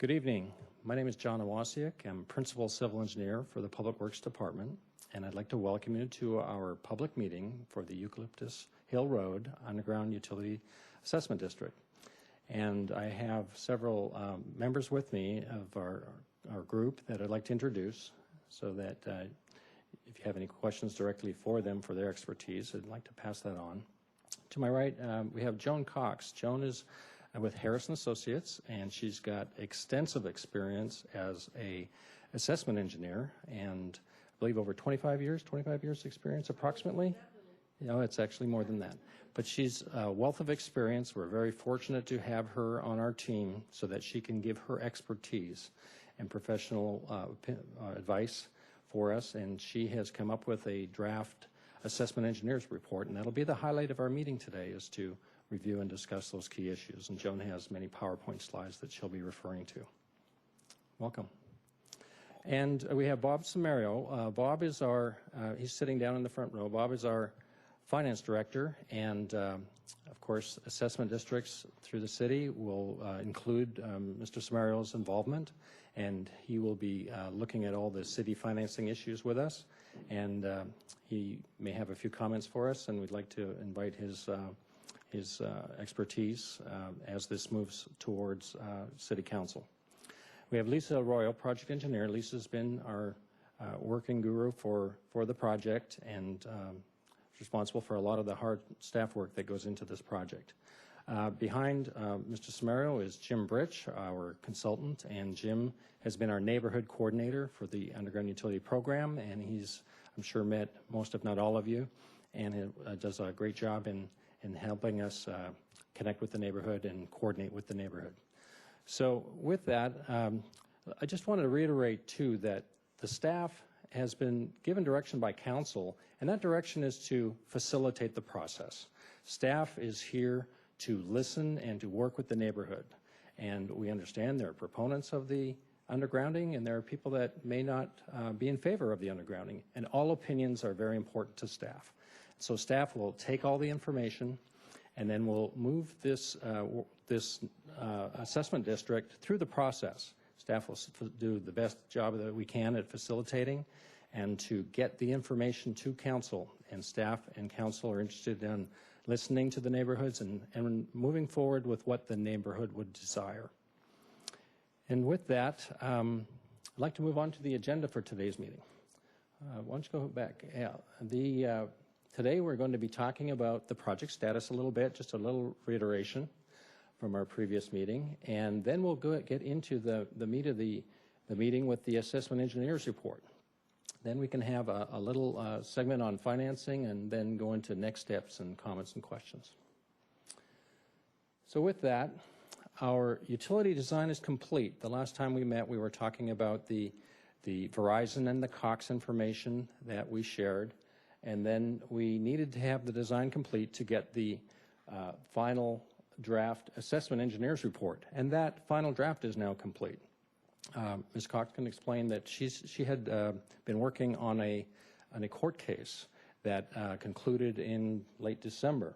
Good evening. My name is John Awasiak. I'm Principal Civil Engineer for the Public Works Department, and I'd like to welcome you to our public meeting for the Eucalyptus Hill Road Underground Utility Assessment District. And I have several members with me of our group that I'd like to introduce so that if you have any questions directly for them for their expertise, I'd like to pass that on. To my right, we have Joan Cox. Joan is with Harrison Associates, and she's got extensive experience as a assessment engineer, and I believe over 25 years experience approximately. No, it's actually more than that. But she's a wealth of experience. We're very fortunate to have her on our team so that she can give her expertise and professional advice for us, and she has come up with a draft assessment engineer's report, and that'll be the highlight of our meeting today, is to review and discuss those key issues. And Joan has many PowerPoint slides that she'll be referring to. Welcome. And we have Bob Samario. Bob is our, he's sitting down in the front row. Bob is our finance director, and of course, assessment districts through the city will include Mr. Samario's involvement, and he will be looking at all the city financing issues with us, and he may have a few comments for us, and we'd like to invite his expertise as this moves towards City Council. We have Lisa Arroyo, project engineer. Lisa's been our working guru for the project and responsible for a lot of the hard staff work that goes into this project. Behind Mr. Samario is Jim Britch, our consultant, and Jim has been our neighborhood coordinator for the Underground Utility Program, and he's, I'm sure, met most, if not all of you, and does a great job in helping us connect with the neighborhood and coordinate with the neighborhood. So with that, I just wanted to reiterate, too, that the staff has been given direction by council, and that direction is to facilitate the process. Staff is here to listen and to work with the neighborhood. And we understand there are proponents of the undergrounding, and there are people that may not be in favor of the undergrounding, and all opinions are very important to staff. So staff will take all the information, and then we'll move this assessment district through the process. Staff will do the best job that we can at facilitating and to get the information to council. And staff and council are interested in listening to the neighborhoods and moving forward with what the neighborhood would desire. And with that, I'd like to move on to the agenda for today's meeting. Why don't you go back? Yeah, today we're going to be talking about the project status a little bit, just a little reiteration from our previous meeting, and then we'll get into the meat of the meeting with the assessment engineer's report. Then we can have a little segment on financing and then go into next steps and comments and questions. So with that, our utility design is complete. The last time we met, we were talking about the Verizon and the Cox information that we shared. And then we needed to have the design complete to get the final draft assessment engineer's report. And that final draft is now complete. Ms. Cox can explain that she had been working on a court case that concluded in late December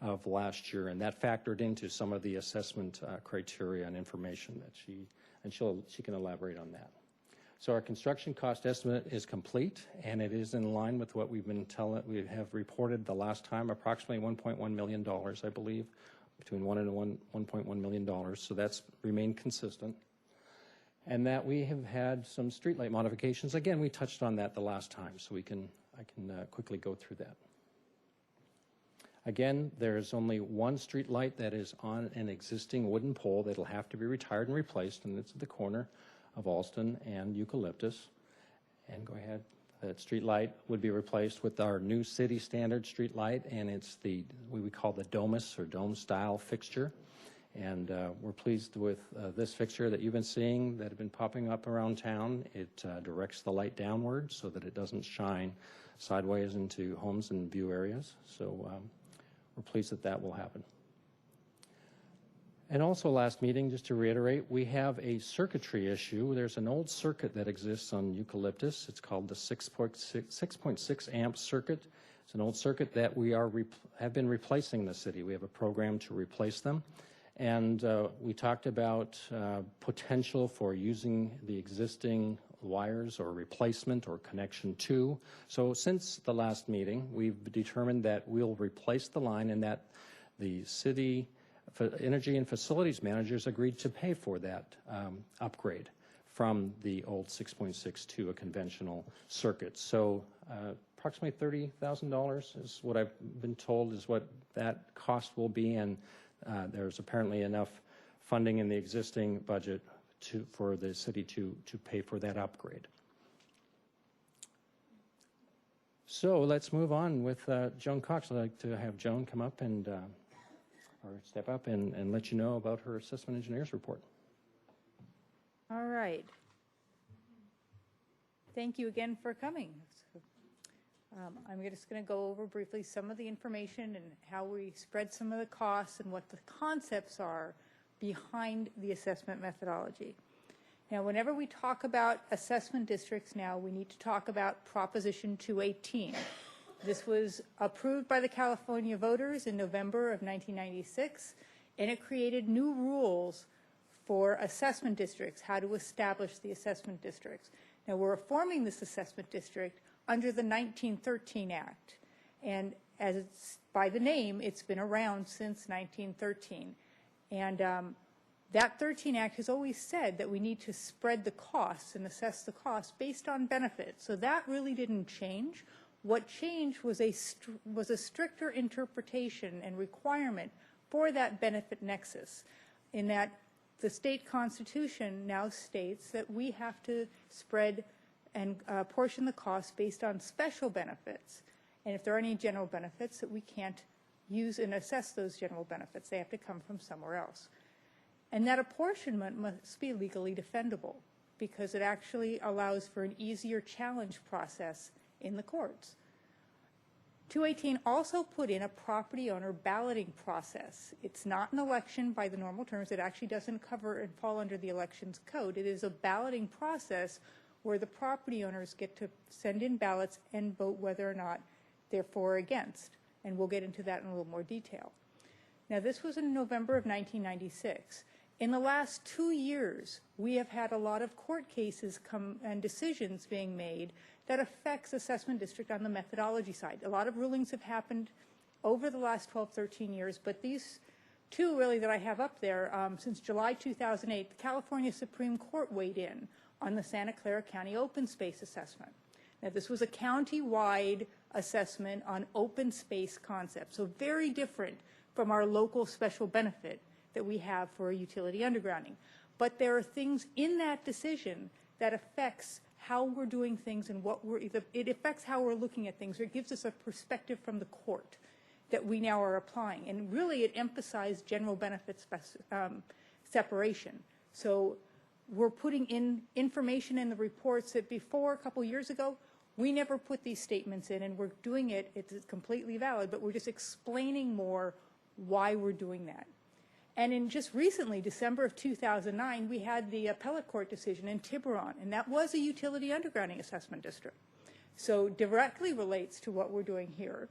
of last year, and that factored into some of the assessment criteria and information that she can elaborate on that. So our construction cost estimate is complete, and it is in line with what we have reported the last time, approximately $1.1 million, I believe, between $1 and $1.1 million. So that's remained consistent. And that we have had some streetlight modifications. Again, we touched on that the last time, so I can quickly go through that. Again, there's only one street light that is on an existing wooden pole that'll have to be retired and replaced, and it's at the corner of Alston and Eucalyptus. And go ahead. That street light would be replaced with our new city standard street light, and it's what we call the Domus or dome style fixture. And we're pleased with this fixture that you've been seeing that have been popping up around town. It directs the light downward so that it doesn't shine sideways into homes and view areas. So we're pleased that that will happen. And also last meeting, just to reiterate, we have a circuitry issue. There's an old circuit that exists on Eucalyptus. It's called the 6.6 amp circuit. It's an old circuit that we have been replacing in the city. We have a program to replace them. And we talked about potential for using the existing wires or replacement or connection to. So since the last meeting, we've determined that we'll replace the line and that the city energy and facilities managers agreed to pay for that upgrade from the old 6.6 to a conventional circuit. So approximately $30,000 is what I've been told is what that cost will be, and there's apparently enough funding in the existing budget for the city to pay for that upgrade. So let's move on with Joan Cox. I'd like to have Joan come up and or step up and let you know about her assessment engineer's report. All right. Thank you again for coming. I'm just going to go over briefly some of the information and how we spread some of the costs and what the concepts are behind the assessment methodology. Now, whenever we talk about assessment districts now, we need to talk about Proposition 218. This was approved by the California voters in November of 1996, and it created new rules for assessment districts, how to establish the assessment districts. Now, we're forming this assessment district under the 1913 Act, and as it's by the name, it's been around since 1913. And that 13 Act has always said that we need to spread the costs and assess the costs based on benefits. So that really didn't change. What changed was a stricter interpretation and requirement for that benefit nexus, in that the state constitution now states that we have to spread and portion the costs based on special benefits. And if there are any general benefits, that we can't use and assess those general benefits. They have to come from somewhere else. And that apportionment must be legally defendable, because it actually allows for an easier challenge process in the courts. 218 also put in a property owner balloting process. It's not an election by the normal terms. It actually doesn't cover and fall under the elections code. It is a balloting process where the property owners get to send in ballots and vote whether or not they're for or against. And we'll get into that in a little more detail. Now, this was in November of 1996. In the last 2 years, we have had a lot of court cases and decisions being made that affects assessment district on the methodology side. A lot of rulings have happened over the last 12, 13 years, but these two really that I have up there, since July 2008, the California Supreme Court weighed in on the Santa Clara County open space assessment. Now, this was a county-wide assessment on open space concepts, so very different from our local special benefit that we have for utility undergrounding. But there are things in that decision that affects how we're doing things and it affects how we're looking at things, or it gives us a perspective from the court that we now are applying. And really it emphasized general benefit separation. So we're putting in information in the reports that before, a couple years ago, we never put these statements in, and we're doing it, it's completely valid, but we're just explaining more why we're doing that. And in just recently, December of 2009, we had the appellate court decision in Tiburon, and that was a utility undergrounding assessment district. So directly relates to what we're doing here.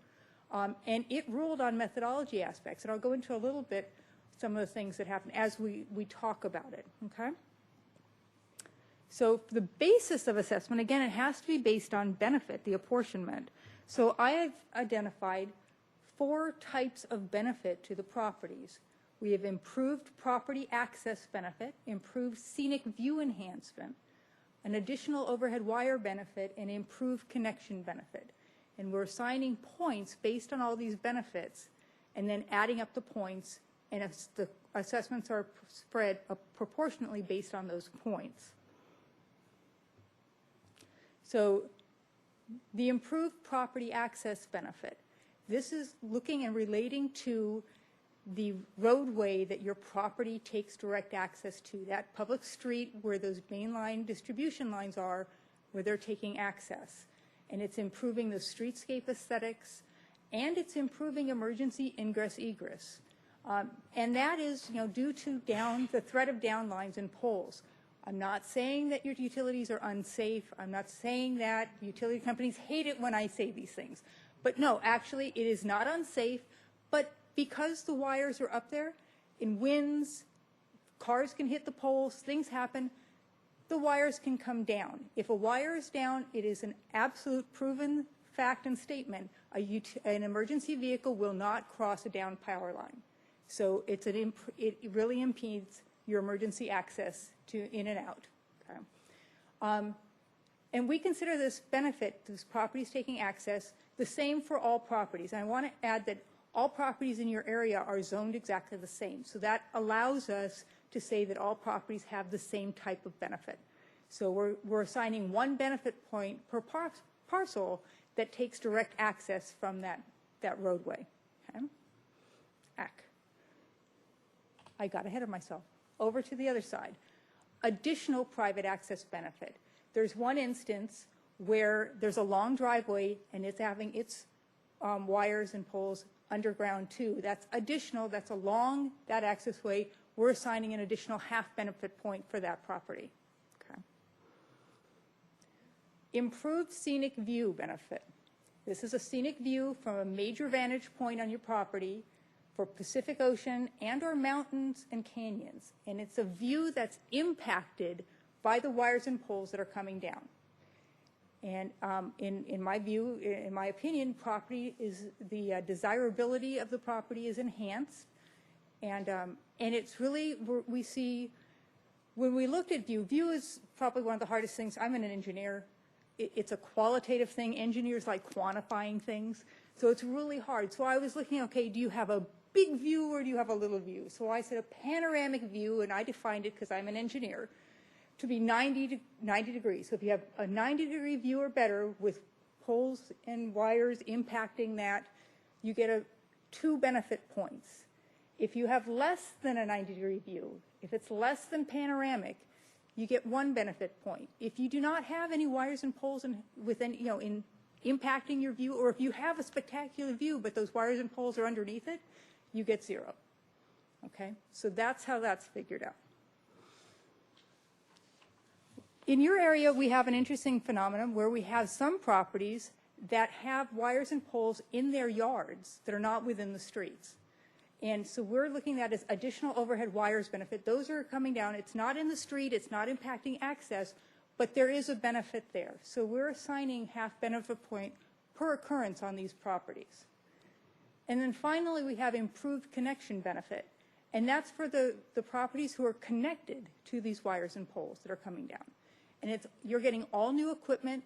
And it ruled on methodology aspects, and I'll go into a little bit some of the things that happen as we talk about it, okay? So the basis of assessment, again, it has to be based on benefit, the apportionment. So I have identified 4 types of benefit to the properties. We have improved property access benefit, improved scenic view enhancement, an additional overhead wire benefit, and improved connection benefit. And we're assigning points based on all these benefits and then adding up the points, and the assessments are spread proportionately based on those points. So the improved property access benefit, this is looking and relating to the roadway that your property takes direct access to, that public street where those mainline distribution lines are, where they're taking access. And it's improving the streetscape aesthetics, and it's improving emergency ingress egress. And that is, due to the threat of down lines and poles. I'm not saying that your utilities are unsafe. I'm not saying that utility companies hate it when I say these things. But no, actually, it is not unsafe, but because the wires are up there, in winds, cars can hit the poles, things happen, the wires can come down. If a wire is down, it is an absolute proven fact and statement. An emergency vehicle will not cross a down power line. So it really impedes your emergency access to in and out. Okay? And we consider this benefit, this properties taking access, the same for all properties. And I want to add that all properties in your area are zoned exactly the same. So that allows us to say that all properties have the same type of benefit. So we're assigning one benefit point per parcel that takes direct access from that roadway. Okay? I got ahead of myself. Over to the other side. Additional private access benefit. There's one instance where there's a long driveway and it's having its wires and poles underground too. That's additional, that's along that access way. We're assigning an additional half benefit point for that property. Okay. Improved scenic view benefit. This is a scenic view from a major vantage point on your property for Pacific Ocean and or mountains and canyons. And it's a view that's impacted by the wires and poles that are coming down. And in my view, in my opinion, property is the desirability of the property is enhanced. And it's really, we see, when we looked at view is probably one of the hardest things. I'm an engineer. It's a qualitative thing. Engineers like quantifying things. So it's really hard. So I was looking, okay, do you have a big view or do you have a little view? So I said a panoramic view, and I defined it because I'm an engineer, to be 90 degrees. So if you have a 90-degree view or better with poles and wires impacting that, you get 2 benefit points. If you have less than a 90-degree view, if it's less than panoramic, you get 1 benefit point. If you do not have any wires and poles in impacting your view, or if you have a spectacular view but those wires and poles are underneath it, you get 0. Okay? So that's how that's figured out. In your area, we have an interesting phenomenon where we have some properties that have wires and poles in their yards that are not within the streets. And so we're looking at as additional overhead wires benefit. Those are coming down. It's not in the street. It's not impacting access, but there is a benefit there. So we're assigning half benefit point per occurrence on these properties. And then finally, we have improved connection benefit. And that's for the properties who are connected to these wires and poles that are coming down. And you're getting all new equipment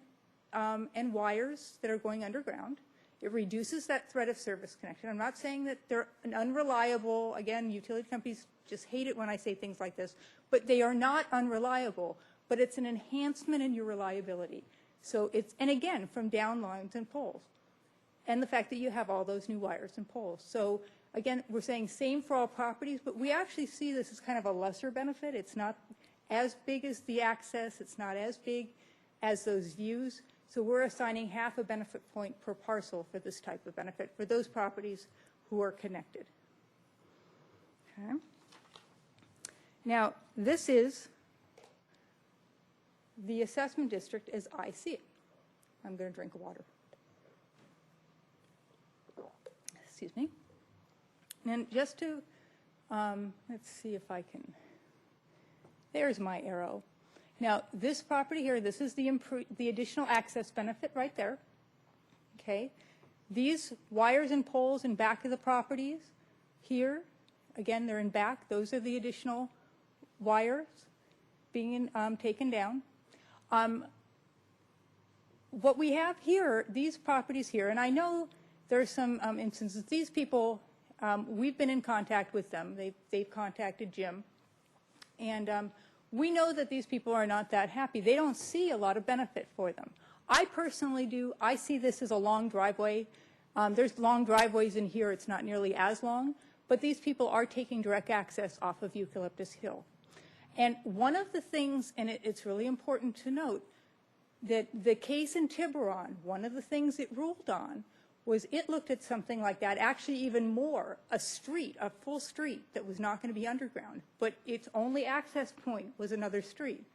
and wires that are going underground. It reduces that threat of service connection. I'm not saying that they're unreliable. Again, utility companies just hate it when I say things like this. But they are not unreliable. But it's an enhancement in your reliability. So and again, from down lines and poles. And the fact that you have all those new wires and poles. So again, we're saying same for all properties, but we actually see this as kind of a lesser benefit. It's not as big as the access. It's not as big as those views. So we're assigning half a benefit point per parcel for this type of benefit for those properties who are connected. Okay. Now, this is the assessment district as I see it. I'm going to drink water. Excuse me. And just to, let's see if I can, there's my arrow. Now, this property here, this is the additional access benefit right there. Okay. These wires and poles in back of the properties here, again, they're in back. Those are the additional wires being taken down. What we have here, these properties here, and I know there's some instances, these people, we've been in contact with them. They've contacted Jim. And we know that these people are not that happy. They don't see a lot of benefit for them. I personally do. I see this as a long driveway. There's long driveways in here. It's not nearly as long. But these people are taking direct access off of Eucalyptus Hill. And one of the things, and it's really important to note, that the case in Tiburon, one of the things it ruled on was it looked at something like that, actually even more, a street, a full street that was not going to be underground, but its only access point was another street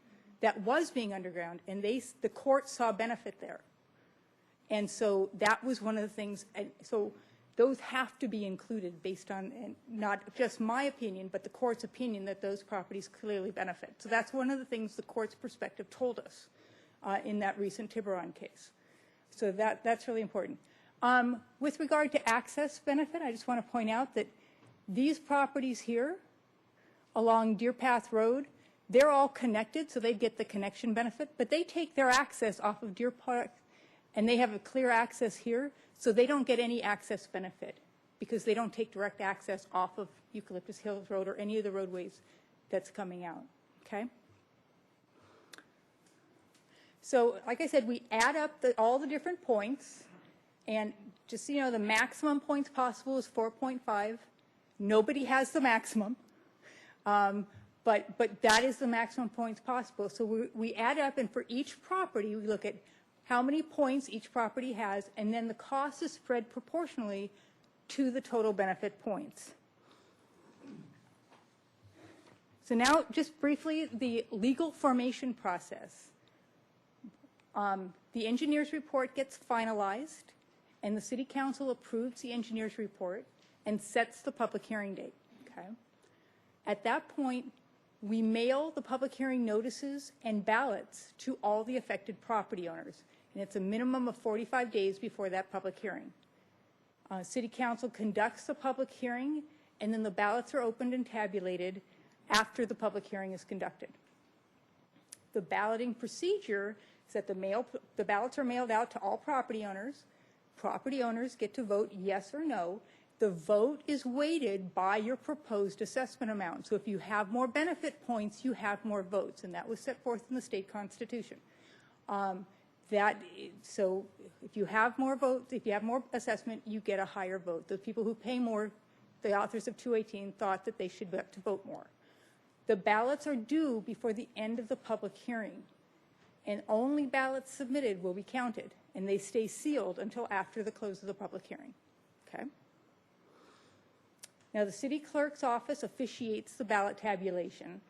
that was being underground, and the court saw benefit there. And so that was one of the things, and so those have to be included based on, and not just my opinion, but the court's opinion that those properties clearly benefit. So that's one of the things the court's perspective told us in that recent Tiburon case. So that's really important. With regard to access benefit, I just want to point out that these properties here along Deer Path Road, they're all connected, so they get the connection benefit, but they take their access off of Deer Park, and they have a clear access here, so they don't get any access benefit because they don't take direct access off of Eucalyptus Hills Road or any of the roadways that's coming out, okay? So, like I said, we add up all the different points, and just so you know, the maximum points possible is 4.5. Nobody has the maximum, but that is the maximum points possible. So we add up, and for each property, we look at how many points each property has, and then the cost is spread proportionally to the total benefit points. So now, just briefly, the legal formation process. The engineer's report gets finalized, and the City Council approves the engineer's report and sets the public hearing date. Okay? At that point, we mail the public hearing notices and ballots to all the affected property owners. And it's a minimum of 45 days before that public hearing. City Council conducts the public hearing, and then the ballots are opened and tabulated after the public hearing is conducted. The balloting procedure is that the ballots are mailed out to all property owners. Property owners get to vote yes or no. The vote is weighted by your proposed assessment amount. So if you have more benefit points, you have more votes, and that was set forth in the state constitution. So if you have more votes, if you have more assessment, you get a higher vote. The people who pay more, the authors of 218 thought that they should have to vote more. The ballots are due before the end of the public hearing, and only ballots submitted will be counted, and they stay sealed until after the close of the public hearing. Okay? Now, the city clerk's office officiates the ballot tabulation,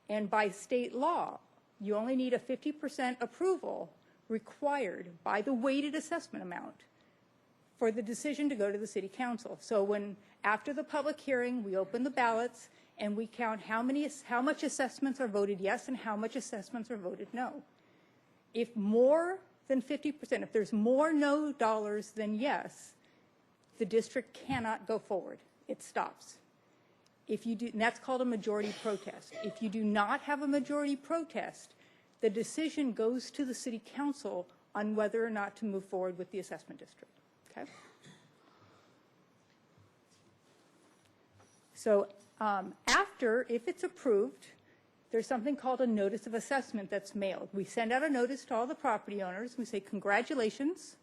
and by state law, you only need a 50% approval required by the weighted assessment amount for the decision to go to the City Council. So after the public hearing, we open the ballots and we count how much assessments are voted yes and how much assessments are voted no. If more than 50%, if there's more no dollars than yes, the district cannot go forward. It stops. If you do, and that's called a majority protest. If you do not have a majority protest, the decision goes to the City Council on whether or not to move forward with the assessment district. Okay? So if it's approved, there's something called a notice of assessment that's mailed. We send out a notice to all the property owners. We say, congratulations,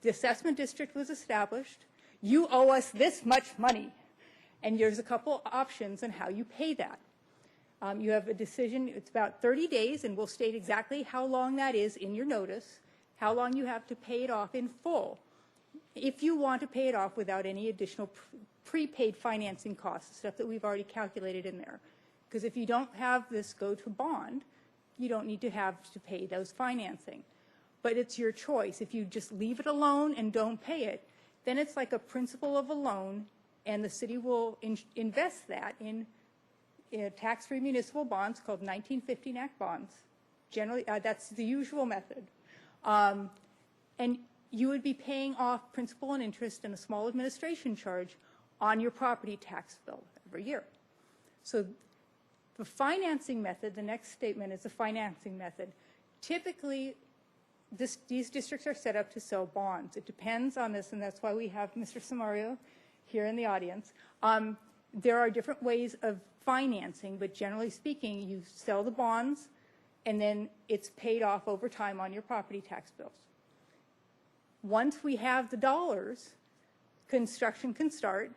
the assessment district was established. You owe us this much money. And there's a couple options on how you pay that. You have a decision, it's about 30 days, and we'll state exactly how long that is in your notice, how long you have to pay it off in full, if you want to pay it off without any additional prepaid financing costs, stuff that we've already calculated in there. Because if you don't have this go to bond, you don't need to have to pay those financing. But it's your choice. If you just leave it alone and don't pay it, then it's like a principal of a loan, and the city will invest that in tax-free municipal bonds called 1915 Act bonds. Generally, that's the usual method. And you would be paying off principal and interest and a small administration charge on your property tax bill every year. So the financing method, the next statement is the financing method. Typically, these districts are set up to sell bonds. It depends on this, and that's why we have Mr. Samario here in the audience. There are different ways of financing, but generally speaking, you sell the bonds, and then it's paid off over time on your property tax bills. Once we have the dollars, construction can start,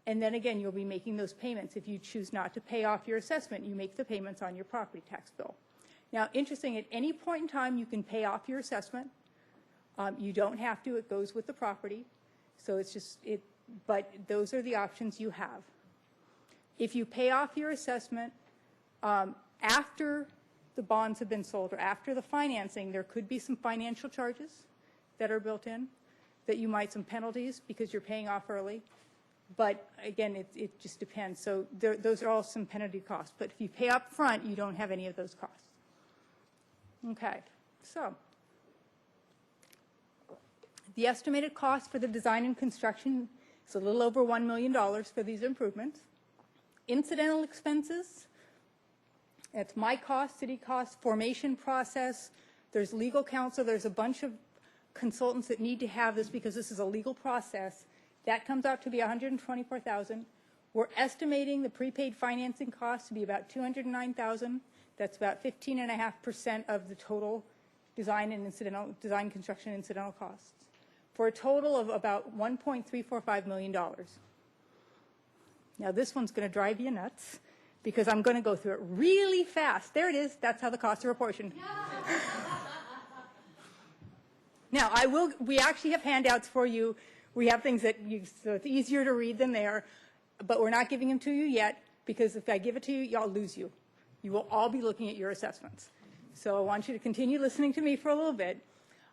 and then again, you'll be making those payments. If you choose not to pay off your assessment, you make the payments on your property tax bill. Now, interesting, at any point in time, you can pay off your assessment. You don't have to, it goes with the property. So it's just, but those are the options you have. If you pay off your assessment after the bonds have been sold or after the financing, there could be some financial charges that are built in. that you might some penalties because you're paying off early. But again, it just depends. So those are all some penalty costs. But if you pay up front, you don't have any of those costs. Okay, so the estimated cost for the design and construction is a little over $1 million for these improvements. Incidental expenses, that's my cost, city cost, formation process. There's legal counsel. There's a bunch of consultants that need to have this because this is a legal process. That comes out to be $124,000. We're estimating the prepaid financing cost to be about $209,000. That's about 15.5% of the total design construction incidental costs, for a total of about $1.345 million. Now this one's going to drive you nuts because I'm going to go through it really fast. There it is. That's how the costs are apportioned. Now we actually have handouts for you. We have things that so it's easier to read than there, but we're not giving them to you yet because if I give it to you, I'll lose you. You will all be looking at your assessments. So I want you to continue listening to me for a little bit.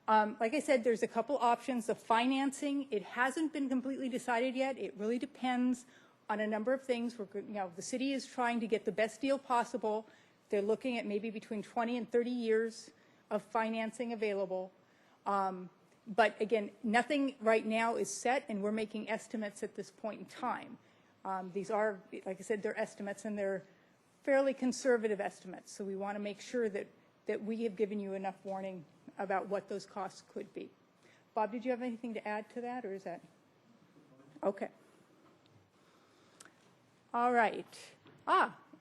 Like I said, there's a couple options. The financing, it hasn't been completely decided yet. It really depends on a number of things. The city is trying to get the best deal possible. They're looking at maybe between 20 and 30 years of financing available. But again, nothing right now is set, and we're making estimates at this point in time. These are, like I said, they're estimates, and they're fairly conservative estimates. So we want to make sure that we have given you enough warning about what those costs could be. Bob, did you have anything to add to that, or is that? Okay. All right.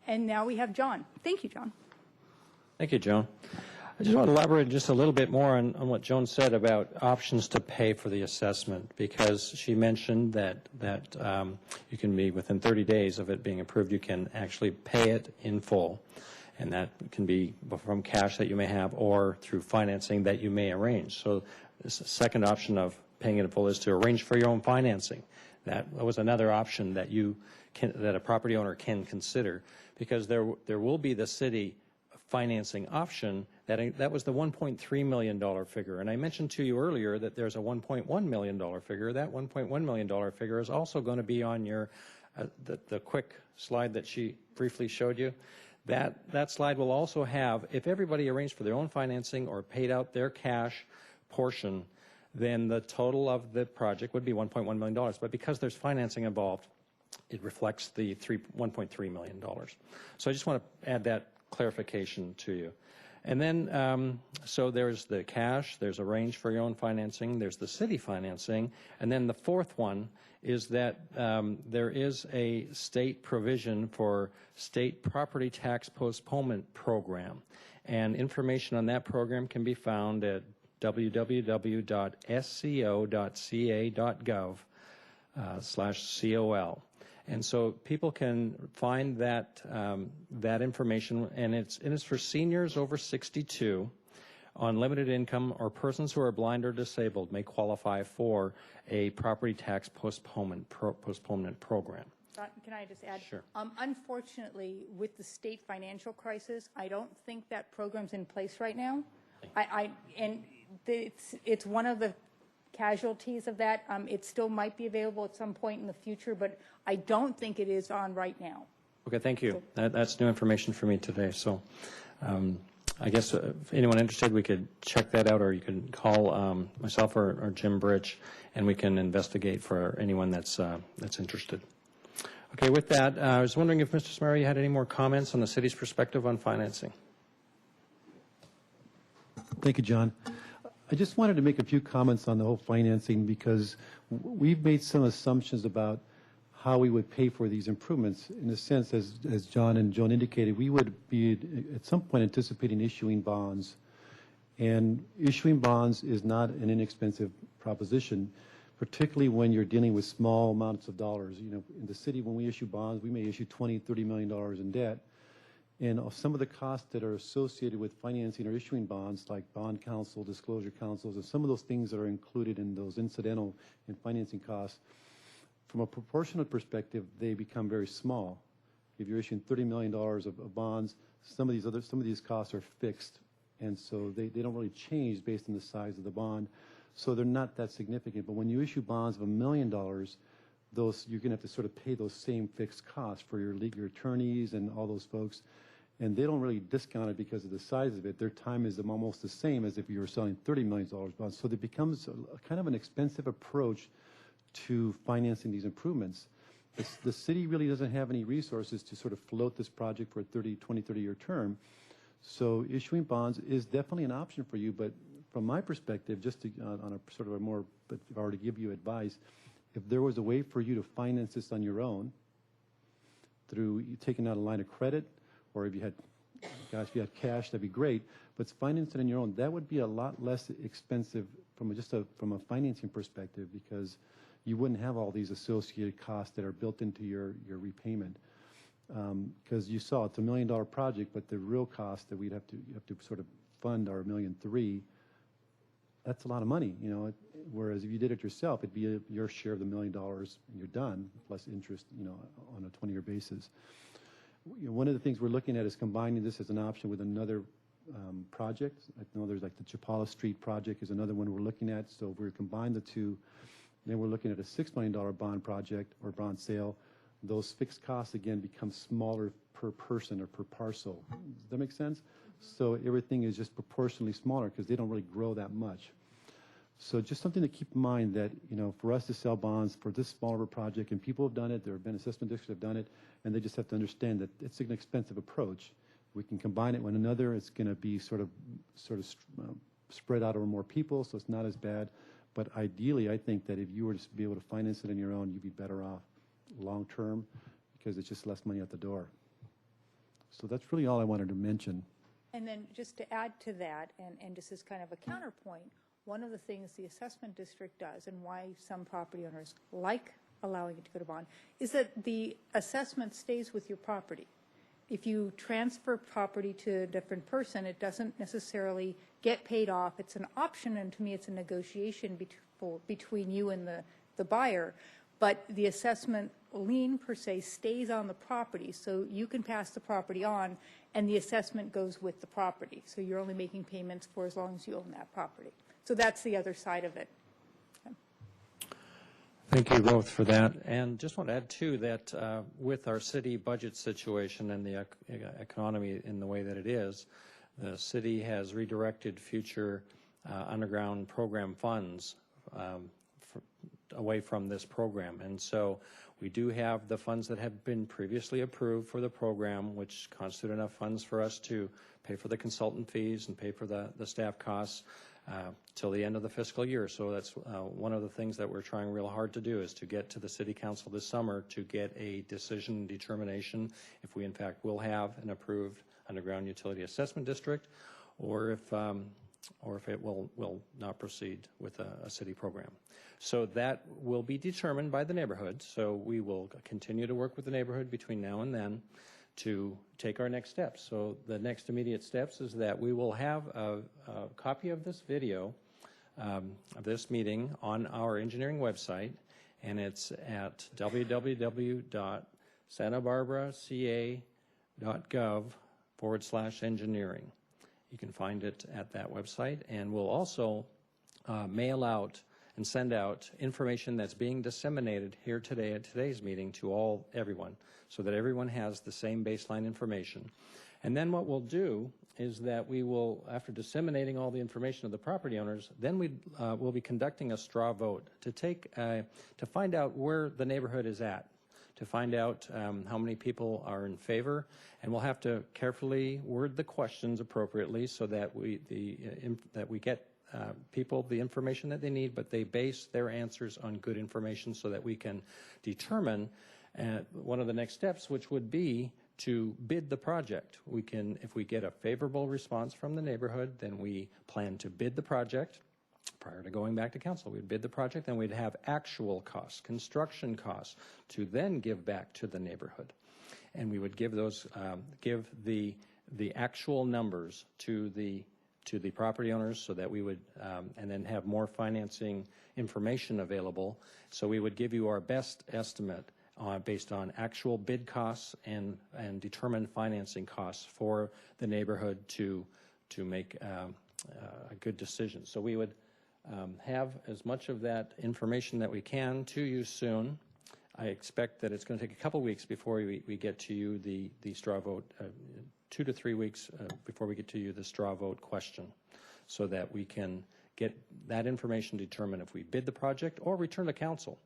And now we have John. Thank you, John. Thank you, Joan. I just want to elaborate just a little bit more on what Joan said about options to pay for the assessment, because she mentioned that you can be within 30 days of it being approved, you can actually pay it in full. And that can be from cash that you may have or through financing that you may arrange. So the second option of paying it in full is to arrange for your own financing. That was another option that that a property owner can consider, because there will be the city financing option. That was the $1.3 million figure. And I mentioned to you earlier that there's a $1.1 million figure. That $1.1 million figure is also going to be on your the quick slide that she briefly showed you. That slide will also have, if everybody arranged for their own financing or paid out their cash portion, then the total of the project would be $1.1 million. But because there's financing involved, it reflects the $1.3 million. So I just want to add that clarification to you. And then, so there's the cash, there's arrange for your own financing, there's the city financing, and then the fourth one is that there is a state provision for state property tax postponement program. And information on that program can be found at www.sco.ca.gov/COL. And so people can find that that information, and it's for seniors over 62 on limited income, or persons who are blind or disabled may qualify for a property tax postponement program. Can I just add? Sure. Unfortunately, with the state financial crisis, I don't think that program's in place right now. It's one of the casualties of that. It still might be available at some point in the future, but I don't think it is on right now. Okay, thank you. That's new information for me today. So I guess if anyone interested, we could check that out, or you can call myself or Jim Bridge, and we can investigate for anyone that's interested. Okay, with that, I was wondering if Mr. Smary had any more comments on the city's perspective on financing. Thank you, John. I just wanted to make a few comments on the whole financing, because we've made some assumptions about how we would pay for these improvements. In a sense, as John and Joan indicated, we would be at some point anticipating issuing bonds. And issuing bonds is not an inexpensive proposition, particularly when you're dealing with small amounts of dollars. You know, in the city, when we issue bonds, we may issue $20, $30 million in debt. And some of the costs that are associated with financing or issuing bonds, like bond counsel, disclosure counsels, and some of those things that are included in those incidental and financing costs, from a proportional perspective, they become very small. If you're issuing $30 million of bonds, some of these costs are fixed, and so they don't really change based on the size of the bond. So they're not that significant. But when you issue bonds of $1 million, those you're going to have to sort of pay those same fixed costs for your legal attorneys and all those folks. And they don't really discount it because of the size of it. Their time is almost the same as if you were selling $30 million bonds. So it becomes kind of an expensive approach to financing these improvements. The city really doesn't have any resources to sort of float this project for a 20, 30-year term. So issuing bonds is definitely an option for you. But from my perspective, just to, on a sort of a more, but if I were to give you advice, if there was a way for you to finance this on your own through taking out a line of credit, or if you had, gosh, if you had cash, that'd be great. But finance it on your own, that would be a lot less expensive from from a financing perspective, because you wouldn't have all these associated costs that are built into your repayment. Because you saw it's $1 million project, but the real cost that you have to sort of fund are $1.3 million. That's a lot of money, you know. Whereas if you did it yourself, it'd be your share of the $1 million, and you're done, plus interest, you know, on a 20-year basis. One of the things we're looking at is combining this as an option with another project. I know there's like the Chapala Street project is another one we're looking at. So if we combine the two, then we're looking at a $6 million bond project or bond sale. Those fixed costs, again, become smaller per person or per parcel. Does that make sense? So everything is just proportionally smaller because they don't really grow that much. So just something to keep in mind that, you know, for us to sell bonds for this smaller project, and people have done it, there have been assessment districts that have done it, and they just have to understand that it's an expensive approach. We can combine it with another. It's going to be sort of spread out over more people, so it's not as bad. But ideally, I think that if you were to be able to finance it on your own, you'd be better off long term because it's just less money at the door. So that's really all I wanted to mention. And then just to add to that, and just as kind of a counterpoint, one of the things the assessment district does and why some property owners like allowing it to go to bond is that the assessment stays with your property. If you transfer property to a different person, it doesn't necessarily get paid off. It's an option, and to me it's a negotiation between you and the buyer. But the assessment lien per se stays on the property, so you can pass the property on and the assessment goes with the property. So you're only making payments for as long as you own that property. So that's the other side of it. Thank you both for that. And just want to add, too, that with our city budget situation and the economy in the way that it is, the city has redirected future underground program funds away from this program. And so we do have the funds that have been previously approved for the program, which constitute enough funds for us to pay for the consultant fees and pay for the staff costs till the end of the fiscal year. So that's one of the things that we're trying real hard to do, is to get to the City Council this summer to get a decision determination if we in fact will have an approved underground utility assessment district, or if it will not proceed with a city program. So that will be determined by the neighborhood. So we will continue to work with the neighborhood between now and then to take our next steps. So the next immediate steps is that we will have a copy of this video of this meeting on our engineering website, and it's at www.santabarbaraca.gov/engineering. You can find it at that website, and we'll also mail out and send out information that's being disseminated here today at today's meeting to everyone, so that everyone has the same baseline information. And then what we'll do is that we will, after disseminating all the information of the property owners, then we'll be conducting a straw vote to find out where the neighborhood is at, to find out how many people are in favor, and we'll have to carefully word the questions appropriately so that we get people the information that they need, but they base their answers on good information so that we can determine one of the next steps, which would be to bid the project. We can, if we get a favorable response from the neighborhood, then we plan to bid the project. Prior to going back to council, we'd bid the project, then we'd have actual costs, construction costs, to then give back to the neighborhood. And we would give those, give the actual numbers to the property owners, so that we would, and then have more financing information available. So we would give you our best estimate based on actual bid costs and determine financing costs for the neighborhood to make a good decision. So we would have as much of that information that we can to you soon. I expect that it's going to take a couple weeks before we get to you the straw vote, 2 to 3 weeks before we get to you the straw vote question, so that we can get that information to determine if we bid the project or return to council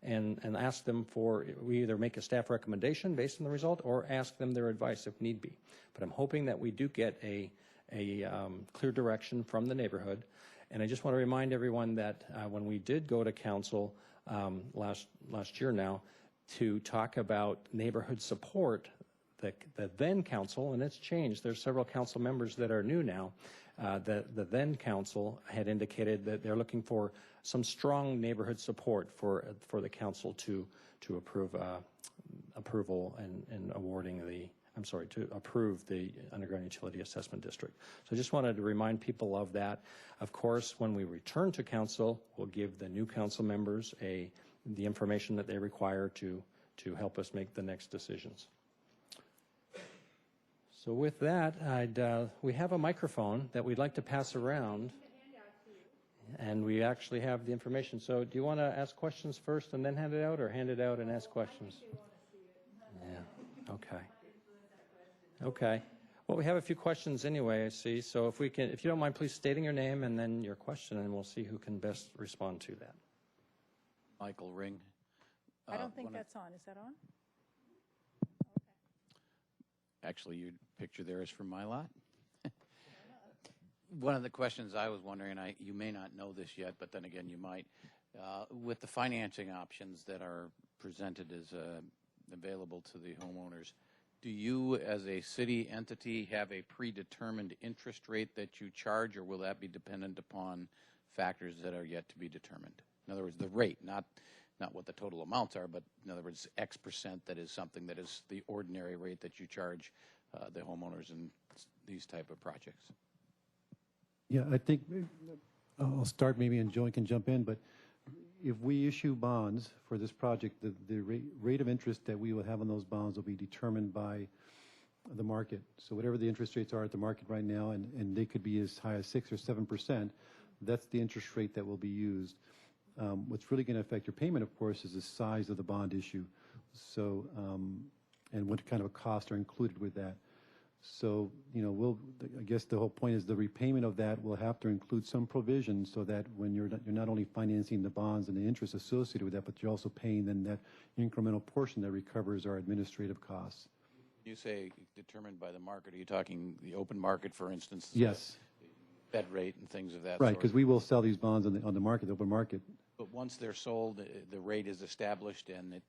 and ask them for, we either make a staff recommendation based on the result or ask them their advice if need be. But I'm hoping that we do get a clear direction from the neighborhood. And I just want to remind everyone that when we did go to council last year now to talk about neighborhood support, the then council, and it's changed, there's several council members that are new now, the then council had indicated that they're looking for some strong neighborhood support for the council to approve approval and awarding to approve the underground utility assessment district. So I just wanted to remind people of that. Of course, when we return to council, we'll give the new council members the information that they require to help us make the next decisions. So with that, we have a microphone that we'd like to pass around. And we actually have the information. So do you want to ask questions first and then hand it out, or hand it out and ask questions? Yeah, okay. Okay. Well, we have a few questions anyway, I see. So if you don't mind, please stating your name and then your question, and we'll see who can best respond to that. Michael Ring. I don't think that's on. Is that on? Actually, your picture there is from my lot. One of the questions I was wondering, you may not know this yet, but then again you might, with the financing options that are presented as available to the homeowners, do you as a city entity have a predetermined interest rate that you charge, or will that be dependent upon factors that are yet to be determined? In other words, the rate, not what the total amounts are, but in other words, X percent that is something that is the ordinary rate that you charge the homeowners in these type of projects. Yeah, I think I'll start maybe, and Joey can jump in, but if we issue bonds for this project, the rate of interest that we will have on those bonds will be determined by the market. So whatever the interest rates are at the market right now, and they could be as high as 6 or 7%, that's the interest rate that will be used. What's really going to affect your payment, of course, is the size of the bond issue. So, and what kind of a costs are included with that. So, I guess the whole point is the repayment of that will have to include some provision so that when you're not only financing the bonds and the interest associated with that, but you're also paying then that incremental portion that recovers our administrative costs. You say determined by the market. Are you talking the open market, for instance? Yes. Fed rate and things of that Right, sort? because we will sell these bonds on the market, the open market. But once they're sold, the rate is established, and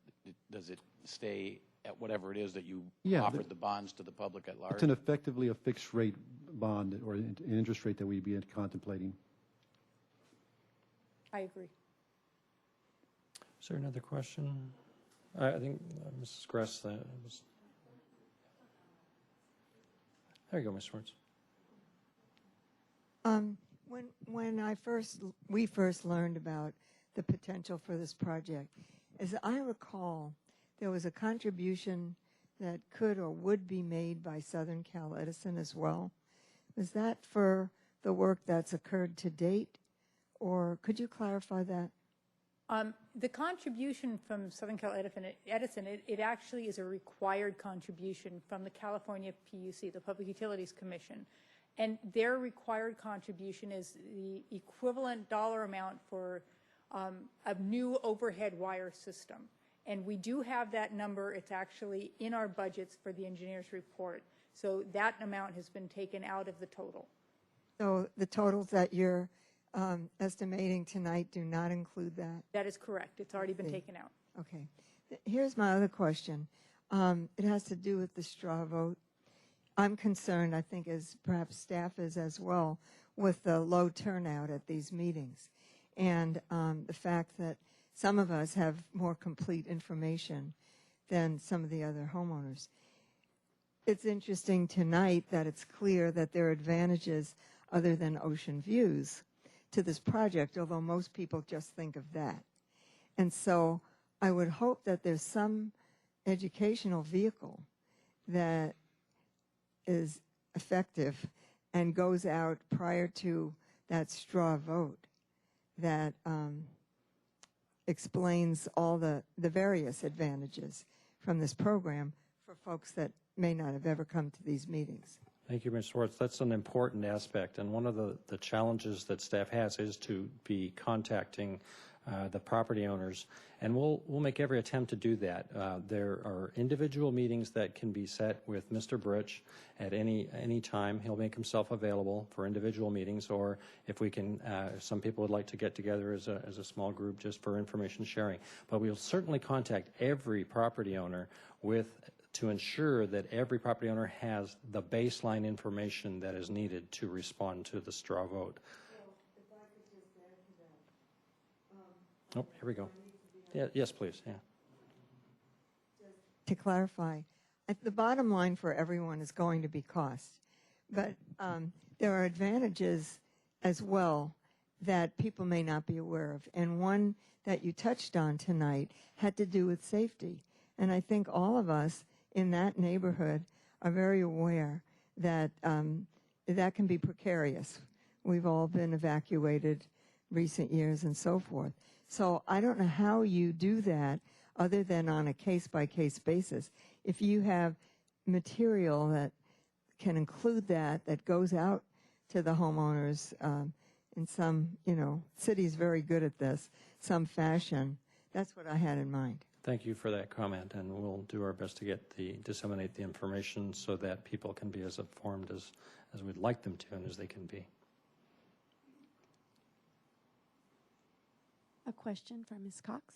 does it stay at whatever it is that you offered the bonds to the public at large? It's effectively a fixed rate bond or an interest rate that we'd be contemplating. I agree. Is there another question? I think Mrs. Gress, there you go, Ms. Schwartz. When we first learned about the potential for this project, as I recall, there was a contribution that could or would be made by Southern Cal Edison as well. Was that for the work that's occurred to date, or could you clarify that? The contribution from Southern Cal Edison, it actually is a required contribution from the California PUC, the Public Utilities Commission. And their required contribution is the equivalent dollar amount for a new overhead wire system. And we do have that number. It's actually in our budgets for the engineer's report. So that amount has been taken out of the total. So the totals that you're estimating tonight do not include that? That is correct. It's already been taken out. Okay. Here's my other question. It has to do with the straw vote. I'm concerned, I think, as perhaps staff is as well, with the low turnout at these meetings, and the fact that some of us have more complete information than some of the other homeowners. It's interesting tonight that it's clear that there are advantages other than ocean views to this project, although most people just think of that. And so I would hope that there's some educational vehicle that is effective and goes out prior to that straw vote that explains all the various advantages from this program for folks that may not have ever come to these meetings. Thank you, Ms. Schwartz. That's an important aspect, and one of the challenges that staff has is to be contacting the property owners, and we'll make every attempt to do that. There are individual meetings that can be set with Mr. Britch at any time. He'll make himself available for individual meetings, or if we can, some people would like to get together as a small group just for information sharing. But we'll certainly contact every property owner to ensure that every property owner has the baseline information that is needed to respond to the straw vote. Oh, here we go. Yeah, yes, please. Yeah. To clarify, the bottom line for everyone is going to be cost, but there are advantages as well that people may not be aware of, and one that you touched on tonight had to do with safety. And I think all of us in that neighborhood are very aware that that can be precarious. We've all been evacuated recent years and so forth. So I don't know how you do that other than on a case-by-case basis. If you have material that can include that goes out to the homeowners in some, city's very good at this, some fashion, that's what I had in mind. Thank you for that comment, and we'll do our best to disseminate the information so that people can be as informed as we'd like them to and as they can be. A question for Ms. Cox.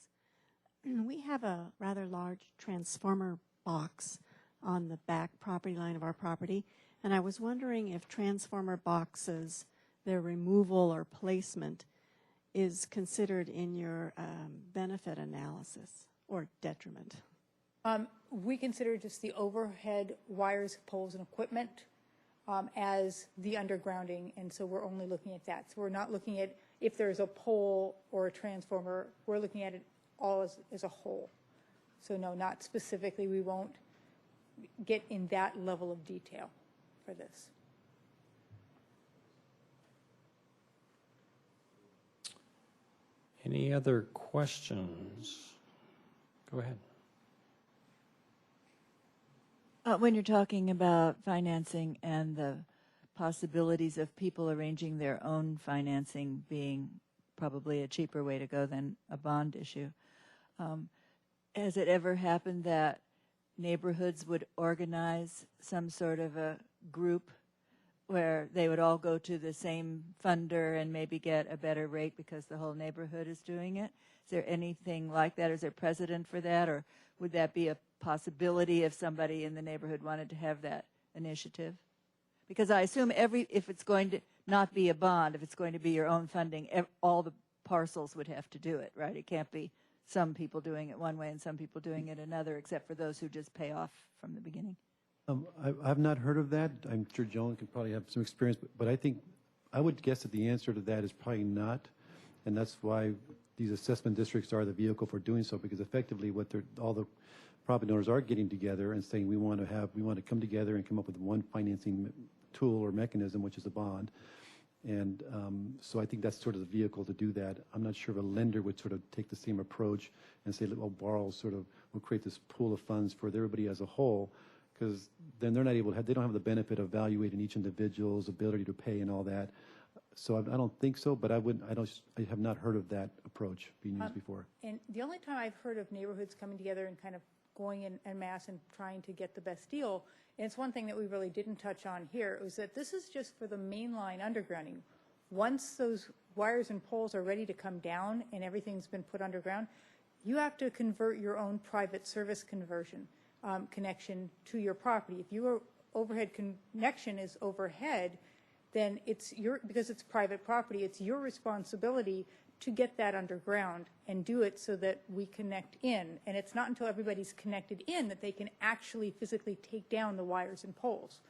We have a rather large transformer box on the back property line of our property, and I was wondering if transformer boxes, their removal or placement, is considered in your benefit analysis or detriment. We consider just the overhead wires, poles, and equipment as the undergrounding, and so we're only looking at that. So we're not looking at if there's a pole or a transformer. We're looking at it all as a whole. So no, not specifically. We won't get in that level of detail for this. Any other questions? Go ahead. When you're talking about financing and the possibilities of people arranging their own financing being probably a cheaper way to go than a bond issue, has it ever happened that neighborhoods would organize some sort of a group where they would all go to the same funder and maybe get a better rate because the whole neighborhood is doing it? Is there anything like that? Is there precedent for that? Or would that be a possibility if somebody in the neighborhood wanted to have that initiative? Because I assume if it's going to not be a bond, if it's going to be your own funding, all the parcels would have to do it, right? It can't be some people doing it one way and some people doing it another, except for those who just pay off from the beginning. I've not heard of that. I'm sure Joan could probably have some experience, but I would guess that the answer to that is probably not, and that's why these assessment districts are the vehicle for doing so, because effectively all the property owners are getting together and saying we want to come together and come up with one financing tool or mechanism, which is a bond. And so I think that's sort of the vehicle to do that. I'm not sure if a lender would sort of take the same approach and say, well, borrow we'll create this pool of funds for everybody as a whole, because then they're not able to they don't have the benefit of evaluating each individual's ability to pay and all that. So I don't think so, but I have not heard of that approach being used before. And the only time I've heard of neighborhoods coming together and kind of going en masse and trying to get the best deal, and it's one thing that we really didn't touch on here, was that this is just for the mainline undergrounding. Once those wires and poles are ready to come down and everything's been put underground, you have to convert your own private service connection to your property. If your overhead connection is overhead, then because it's private property, it's your responsibility to get that underground and do it so that we connect in. And it's not until everybody's connected in that they can actually physically take down the wires and poles.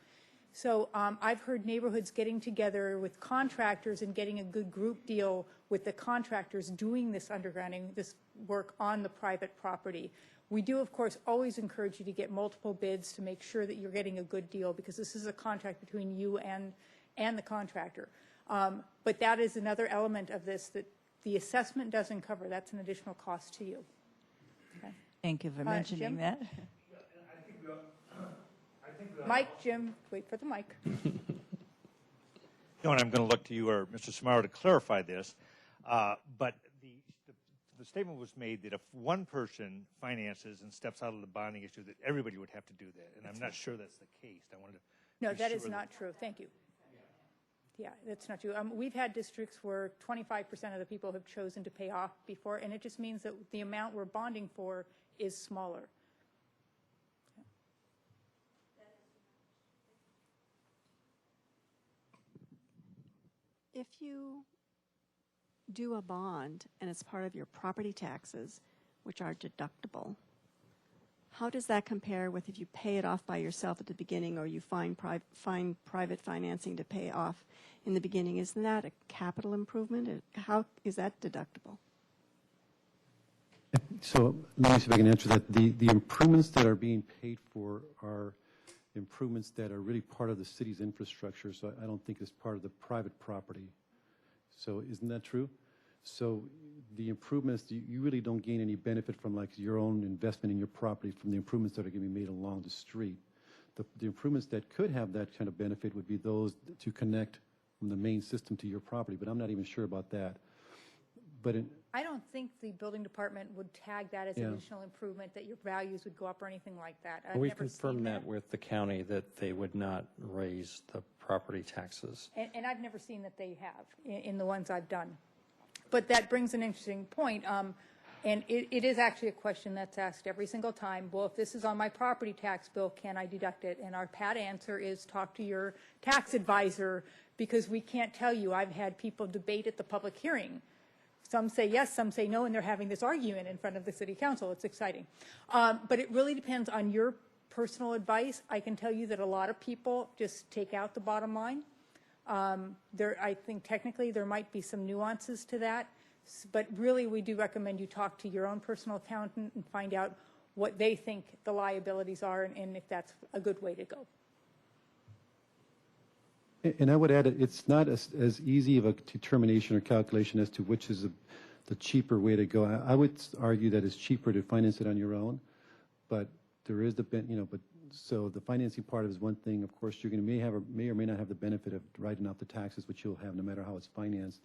So I've heard neighborhoods getting together with contractors and getting a good group deal with the contractors doing this undergrounding, this work on the private property. We do, of course, always encourage you to get multiple bids to make sure that you're getting a good deal, because this is a contract between you and the contractor. But that is another element of this that the assessment doesn't cover. That's an additional cost to you. Okay. Thank you for mentioning Jim? that. Mike, Jim, wait for the mic. No, and I'm going to look to you or Mr. Samaro to clarify this, but the statement was made that if one person finances and steps out of the bonding issue, that everybody would have to do that, and I'm not sure that's the case. I wanted to No, be that is sure not true. Thank you. Yeah, that's not true. We've had districts where 25% of the people have chosen to pay off before, and it just means that the amount we're bonding for is smaller. If you do a bond and it's part of your property taxes, which are deductible, how does that compare with if you pay it off by yourself at the beginning or you find private financing to pay off in the beginning? Isn't that a capital improvement? How is that deductible? So let me see if I can answer that. The improvements that are being paid for are improvements that are really part of the city's infrastructure, so I don't think it's part of the private property. So isn't that true? So the improvements, you really don't gain any benefit from like your own investment in your property from the improvements that are going to be made along the street. The improvements that could have that kind of benefit would be those to connect from the main system to your property, but I'm not even sure about that. But I don't think the building department would tag that as Yeah. additional improvement, that your values would go up or anything like that. I've We've never confirmed seen that with the county that they would not raise the property taxes. And I've never seen that they have in the ones I've done. But that brings an interesting point. And it is actually a question that's asked every single time. Well, if this is on my property tax bill, can I deduct it? And our pat answer is talk to your tax advisor, because we can't tell you. I've had people debate at the public hearing. Some say yes, some say no, and they're having this argument in front of the city council. It's exciting. But it really depends on your personal advice. I can tell you that a lot of people just take out the bottom line. I think technically there might be some nuances to that, but really we do recommend you talk to your own personal accountant and find out what they think the liabilities are and if that's a good way to go. And I would add, it's not as easy of a determination or calculation as to which is the cheaper way to go. I would argue that it's cheaper to finance it on your own, but there is so the financing part is one thing. Of course, you're going to may or may not have the benefit of writing out the taxes, which you'll have no matter how it's financed.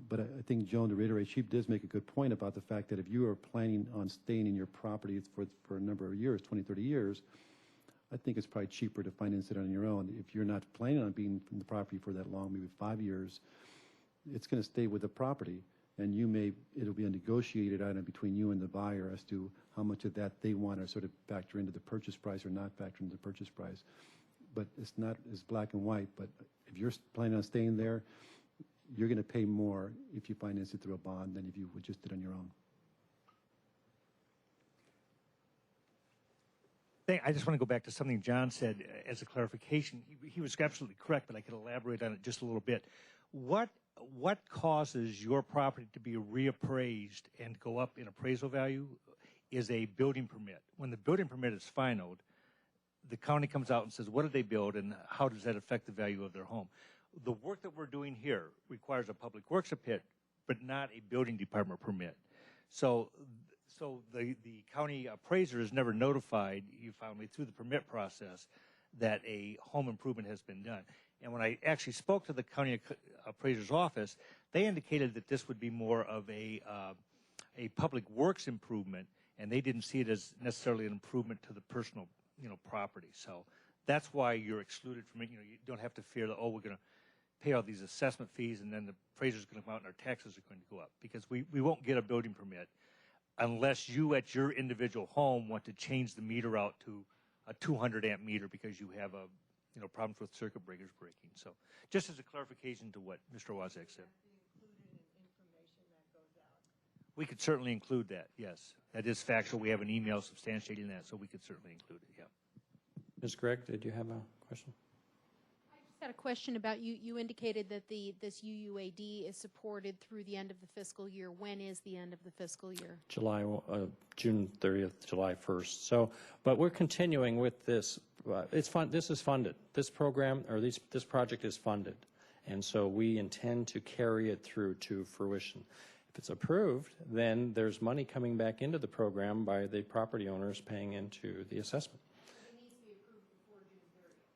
But I think Joan, to reiterate, she does make a good point about the fact that if you are planning on staying in your property for a number of years, 20, 30 years, I think it's probably cheaper to finance it on your own. If you're not planning on being in the property for that long, maybe 5 years, it's going to stay with the property, and it'll be a negotiated item between you and the buyer as to how much of that they want to sort of factor into the purchase price or not factor into the purchase price. But it's not as black and white. But if you're planning on staying there, you're going to pay more if you finance it through a bond than if you would just did it on your own. I just want to go back to something John said as a clarification. He was absolutely correct, but I could elaborate on it just a little bit. What causes your property to be reappraised and go up in appraisal value is a building permit. When the building permit is finalized, the county comes out and says, what did they build and how does that affect the value of their home? The work that we're doing here requires a public works permit, but not a building department permit. So the county appraiser is never notified, you found me, through the permit process that a home improvement has been done. And when I actually spoke to the county appraiser's office, they indicated that this would be more of a public works improvement, and they didn't see it as necessarily an improvement to the personal, property. So that's why you're excluded from it. You don't have to fear that, we're going to pay all these assessment fees and then the appraiser's going to come out and our taxes are going to go up, because we won't get a building permit unless you at your individual home want to change the meter out to a 200 amp meter because you have problems with circuit breakers breaking. So just as a clarification to what Mr. Wozniak said. We could certainly include that, yes. That is factual. We have an email substantiating that, so we could certainly include it, yeah. Ms. Gregg, did you have a question? I just had a question about you indicated that this UUAD is supported through the end of the fiscal year. When is the end of the fiscal year? June 30th, July 1st. So, but we're continuing with this. This is funded. This program or this project is funded, And so we intend to carry it through to fruition. If it's approved, then there's money coming back into the program by the property owners paying into the assessment.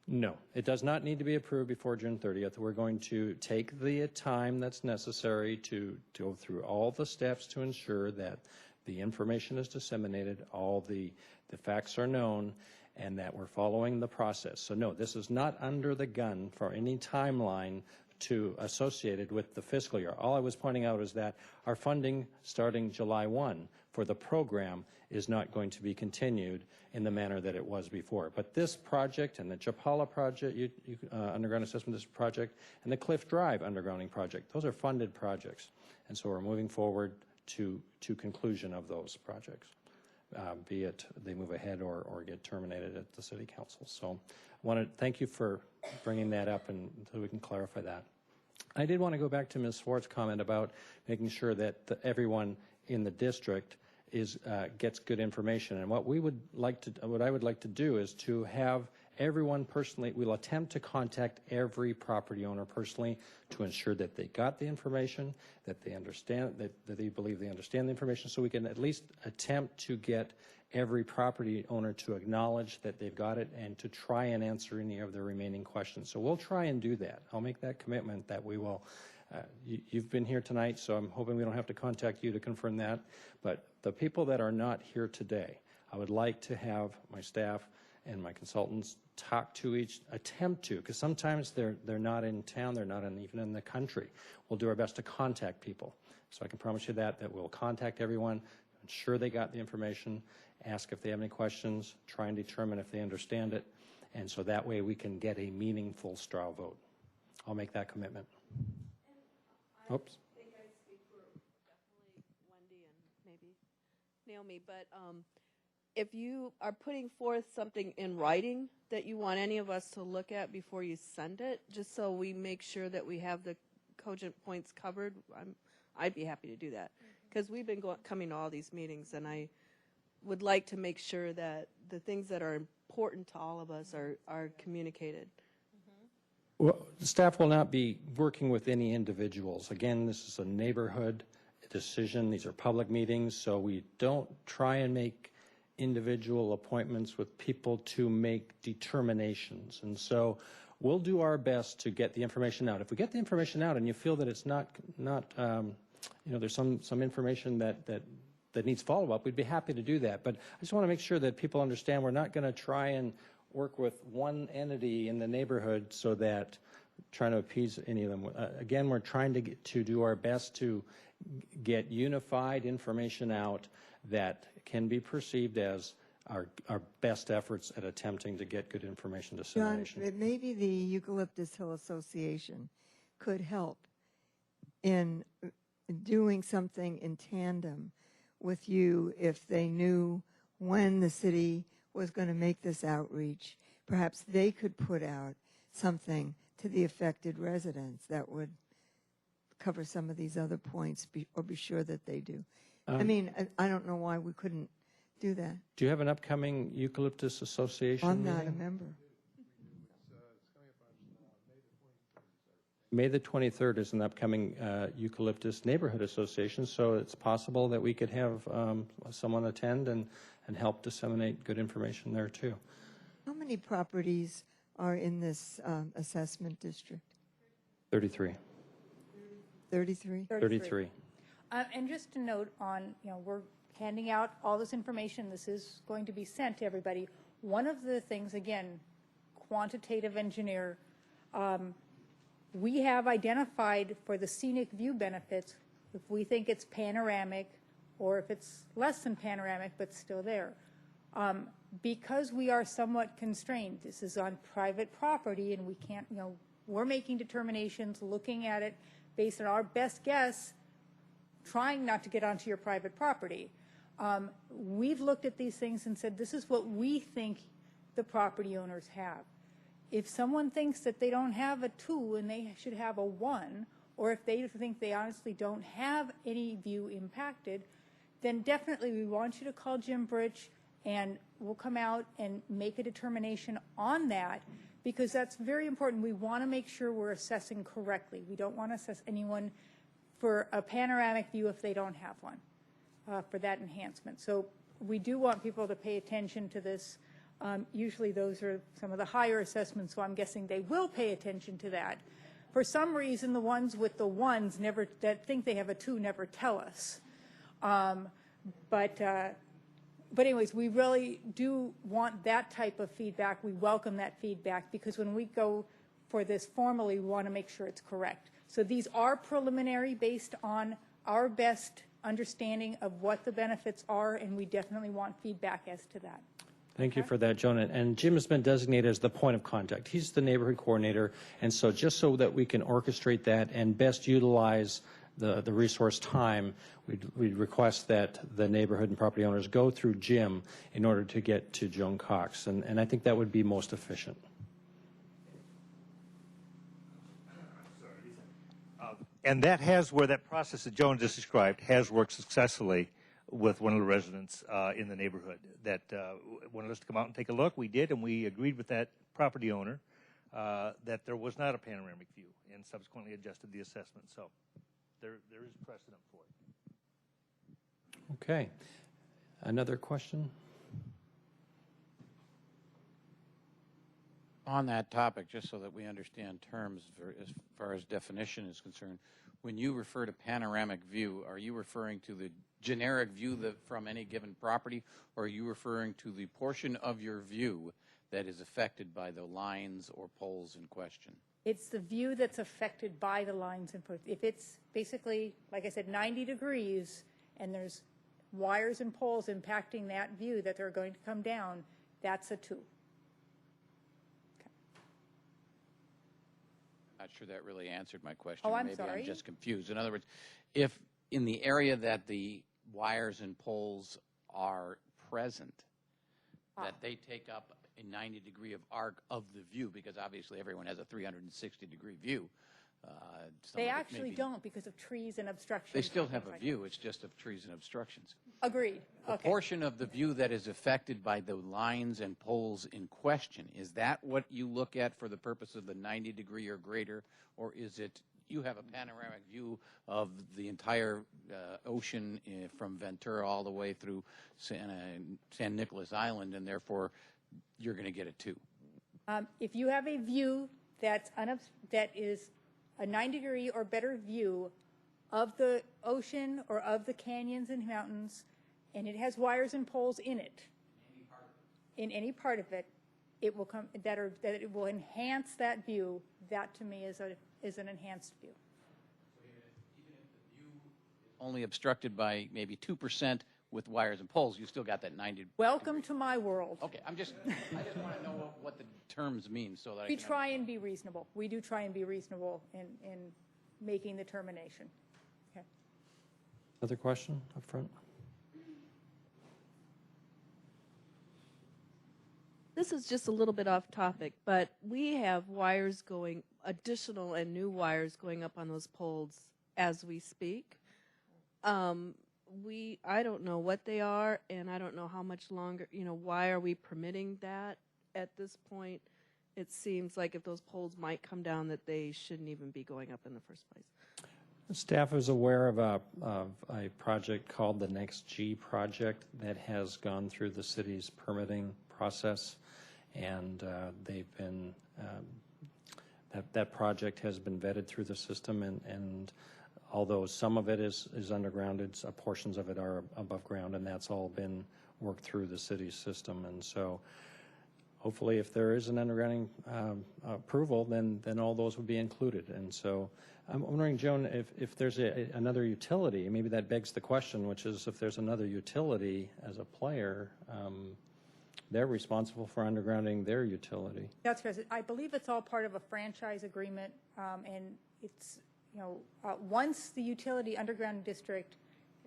No, it does not need to be approved before June 30th. We're going to take the time that's necessary to go through all the steps to ensure that the information is disseminated, all the facts are known, and that we're following the process. So no, this is not under the gun for any timeline associated with the fiscal year. All I was pointing out is that our funding starting July 1 for the program is not going to be continued in the manner that it was before. But this project and the Chapala project, underground assessment district project, and the Cliff Drive undergrounding project, those are funded projects. And so we're moving forward to conclusion of those projects, be it they move ahead or get terminated at the City Council. So I want to thank you for bringing that up and so we can clarify that. I did want to go back to Ms. Swartz's comment about making sure that everyone in the district gets good information. And what I would like to do is to have everyone personally. We'll attempt to contact every property owner personally to ensure that they got the information, that they understand, that they believe they understand the information, so we can at least attempt to get every property owner to acknowledge that they've got it and to try and answer any of their remaining questions. So we'll try and do that. I'll make that commitment that we will. You've been here tonight, so I'm hoping we don't have to contact you to confirm that. But the people that are not here today, I would like to have my staff and my consultants attempt to, because sometimes they're not in town, they're not even in the country. We'll do our best to contact people. So I can promise you that we'll contact everyone, ensure they got the information, ask if they have any questions, try and determine if they understand it, and so that way we can get a meaningful straw vote. I'll make that commitment. Oops. I think I speak for definitely Wendy and maybe Naomi, but if you are putting forth something in writing that you want any of us to look at before you send it, just so we make sure that we have the cogent points covered, I'd be happy to do that. Because we've been coming to all these meetings, and I would like to make sure that the things that are important to all of us are communicated. Well, the staff will not be working with any individuals. Again, this is a neighborhood decision. These are public meetings, so we don't try and make individual appointments with people to make determinations. And so we'll do our best to get the information out. If we get the information out and you feel that it's not there's some information that needs follow-up, we'd be happy to do that. But I just want to make sure that people understand we're not going to try and work with one entity in the neighborhood so that trying to appease any of them. Again, we're trying to do our best to get unified information out that can be perceived as our best efforts at attempting to get good information dissemination. John, maybe the Eucalyptus Hill Association could help in doing something in tandem with you if they knew when the city was going to make this outreach. Perhaps they could put out something to the affected residents that would cover some of these other points or be sure that they do. I mean, I don't know why we couldn't do that. Do you have an upcoming Eucalyptus Association I'm not meeting? a member. May the 23rd is an upcoming Eucalyptus Neighborhood Association, so it's possible that we could have someone attend and help disseminate good information there too. How many properties are in this assessment district? 33. 33? 33. And just to note on, we're handing out all this information. This is going to be sent to everybody. One of the things, again, quantitative engineer, we have identified for the scenic view benefits, if we think it's panoramic or if it's less than panoramic but still there. Because we are somewhat constrained, this is on private property and we can't, we're making determinations, looking at it based on our best guess, trying not to get onto your private property. We've looked at these things and said, this is what we think the property owners have. If someone thinks that they don't have a 2 and they should have a 1, or if they think they honestly don't have any view impacted, then definitely we want you to call Jim Bridge and we'll come out and make a determination on that because that's very important. We want to make sure we're assessing correctly. We don't want to assess anyone for a panoramic view if they don't have one for that enhancement. So we do want people to pay attention to this. Usually those are some of the higher assessments, so I'm guessing they will pay attention to that. For some reason, the ones with the ones that think they have a 2 never tell us. But anyways, we really do want that type of feedback. We welcome that feedback because when we go for this formally, we want to make sure it's correct. So these are preliminary based on our best understanding of what the benefits are, and we definitely want feedback as to that. Thank you for that, Joan. And Jim has been designated as the point of contact. He's the neighborhood coordinator, and so just so that we can orchestrate that and best utilize the resource time, we'd request that the neighborhood and property owners go through Jim in order to get to Joan Cox, and I think that would be most efficient. And that has, where that process that Joan just described has worked successfully with one of the residents in the neighborhood that wanted us to come out and take a look. We did, and we agreed with that property owner that there was not a panoramic view and subsequently adjusted the assessment. So there is precedent for it. Okay. Another question? On that topic, just so that we understand terms as far as definition is concerned, when you refer to panoramic view, are you referring to the generic view from any given property, or are you referring to the portion of your view that is affected by the lines or poles in question? It's the view that's affected by the lines and poles. If it's basically, like I said, 90 degrees and there's wires and poles impacting that view that are going to come down, that's a 2. Not sure that really answered my question. Oh, I'm Maybe sorry. I'm just confused. In other words, if in the area that the wires and poles are present, that they take up a 90-degree of arc of the view, because obviously everyone has a 360-degree view. They actually don't because of trees and obstructions. They still have a view. It's just of trees and obstructions. Agreed. The Okay. portion of the view that is affected by the lines and poles in question, is that what you look at for the purpose of the 90-degree or greater, or is it you have a panoramic view of the entire ocean from Ventura all the way through San Nicolas Island, and therefore you're going to get a 2? If you have a view that is a 90-degree or better view of the ocean or of the canyons and mountains, and it has wires and poles in it, in any part of it, it will come that it will enhance that view. That to me is an enhanced view. So even if the view is only obstructed by maybe 2% with wires and poles, you still got that 90. Welcome to my world. Okay, I just want to know what the terms mean so that We try and be reasonable. We do try and be reasonable in making the termination. Okay. Another question up front? This is just a little bit off topic, but we have wires going, additional and new wires going up on those poles as we speak. I don't know what they are, and I don't know how much longer, why are we permitting that at this point? It seems like if those poles might come down that they shouldn't even be going up in the first place. Staff is aware of a project called the Next G project that has gone through the city's permitting process, and they've been that project has been vetted through the system, and although some of it is underground, portions of it are above ground, and that's all been worked through the city's system. And so hopefully if there is an undergrounding approval, then all those would be included. And so I'm wondering, Joan, if there's another utility, maybe that begs the question, which is if there's another utility as a player, they're responsible for undergrounding their utility. That's correct. I believe it's all part of a franchise agreement, and it's, once the utility underground district,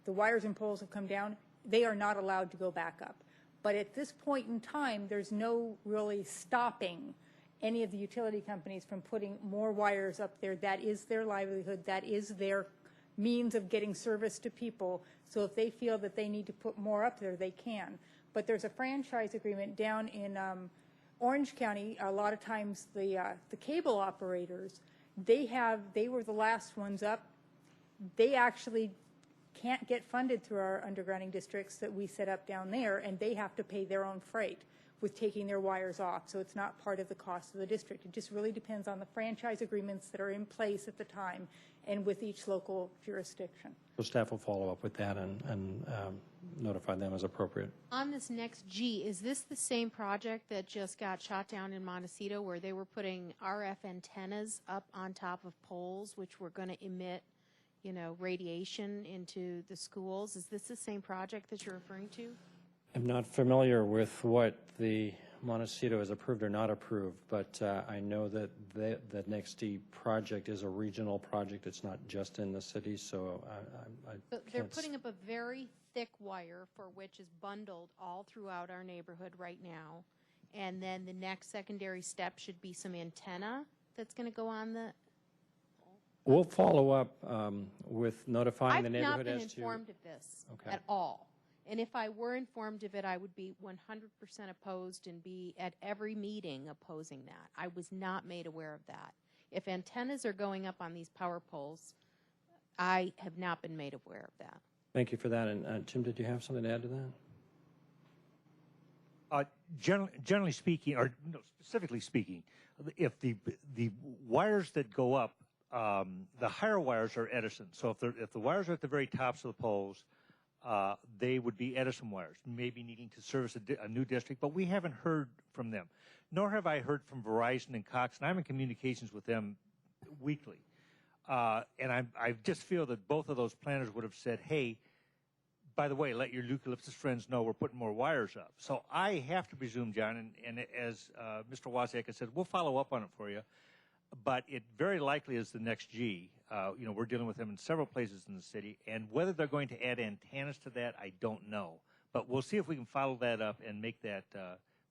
the wires and poles have come down, they are not allowed to go back up. But at this point in time, there's no really stopping any of the utility companies from putting more wires up there. That is their livelihood. That is their means of getting service to people. So if they feel that they need to put more up there, they can. But there's a franchise agreement down in Orange County, a lot of times the cable operators, they were the last ones up. They actually can't get funded through our undergrounding districts that we set up down there, and they have to pay their own freight with taking their wires off. So it's not part of the cost of the district. It just really depends on the franchise agreements that are in place at the time and with each local jurisdiction. So staff will follow up with that and notify them as appropriate. On this next G, is this the same project that just got shot down in Montecito where they were putting RF antennas up on top of poles which were going to emit, you know, radiation into the schools? Is this the same project that you're referring to? I'm not familiar with what the Montecito is approved or not approved, but I know that the next D project is a regional project. It's not just in the city, so So they're putting up a very thick wire for which is bundled all throughout our neighborhood right now. And then the next secondary step should be some antenna that's going to go on the... We'll follow up with notifying the neighborhood as to... I've not been informed of this Okay. at all. And if I were informed of it, I would be 100% opposed and be at every meeting opposing that. I was not made aware of that. If antennas are going up on these power poles, I have not been made aware of that. Thank you for that. And Tim, did you have something to add to that? Generally speaking, or no, specifically speaking, if the wires that go up, the higher wires are Edison. So if the wires are at the very tops of the poles, they would be Edison wires, maybe needing to service a new district, but we haven't heard from them. Nor have I heard from Verizon and Cox, and I'm in communications with them weekly. And I just feel that both of those planners would have said, hey, by the way, let your Eucalyptus friends know we're putting more wires up. So I have to presume, John, and as Mr. Wozniak has said, we'll follow up on it for you. But it very likely is the next G. You know, we're dealing with them in several places in the city, and whether they're going to add antennas to that, I don't know. But we'll see if we can follow that up and make that,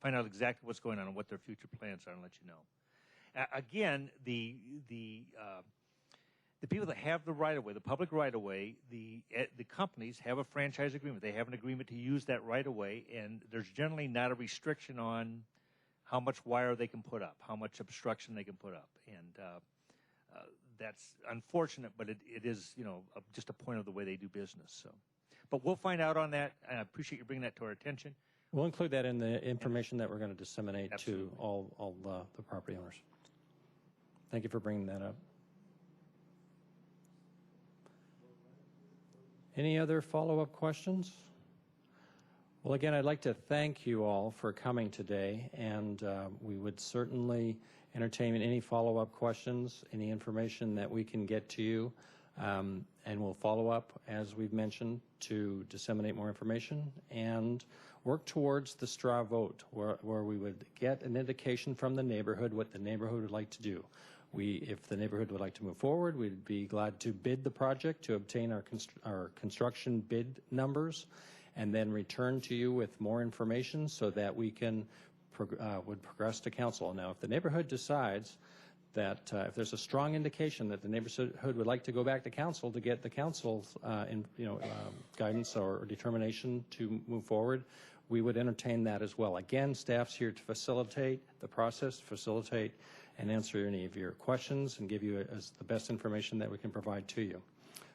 find out exactly what's going on and what their future plans are and let you know. Again, the people that have the right-of-way, the public right-of-way, the companies have a franchise agreement. They have an agreement to use that right-of-way, and there's generally not a restriction on how much wire they can put up, how much obstruction they can put up. And that's unfortunate, but it is, you know, just a point of the way they do business. So, but we'll find out on that, and I appreciate you bringing that to our attention. We'll include that in the information that we're going to disseminate Absolutely. to all the property owners. Thank you for bringing that up. Any other follow-up questions? Well, again, I'd like to thank you all for coming today, and we would certainly entertain any follow-up questions, any information that we can get to you, and we'll follow up, as we've mentioned, to disseminate more information and work towards the straw vote, where we would get an indication from the neighborhood what the neighborhood would like to do. If the neighborhood would like to move forward, we'd be glad to bid the project to obtain our construction bid numbers, and then return to you with more information so that we can would progress to council. Now, if the neighborhood decides that if there's a strong indication that the neighborhood would like to go back to council to get the council's guidance or determination to move forward, we would entertain that as well. Again, staff's here to facilitate the process, facilitate and answer any of your questions and give you the best information that we can provide to you.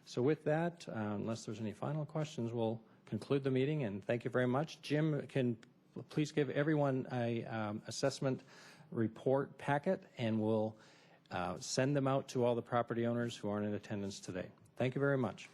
So with that, unless there's any final questions, we'll conclude the meeting, and thank you very much. Jim, can please give everyone a assessment report packet, and we'll send them out to all the property owners who aren't in attendance today. Thank you very much.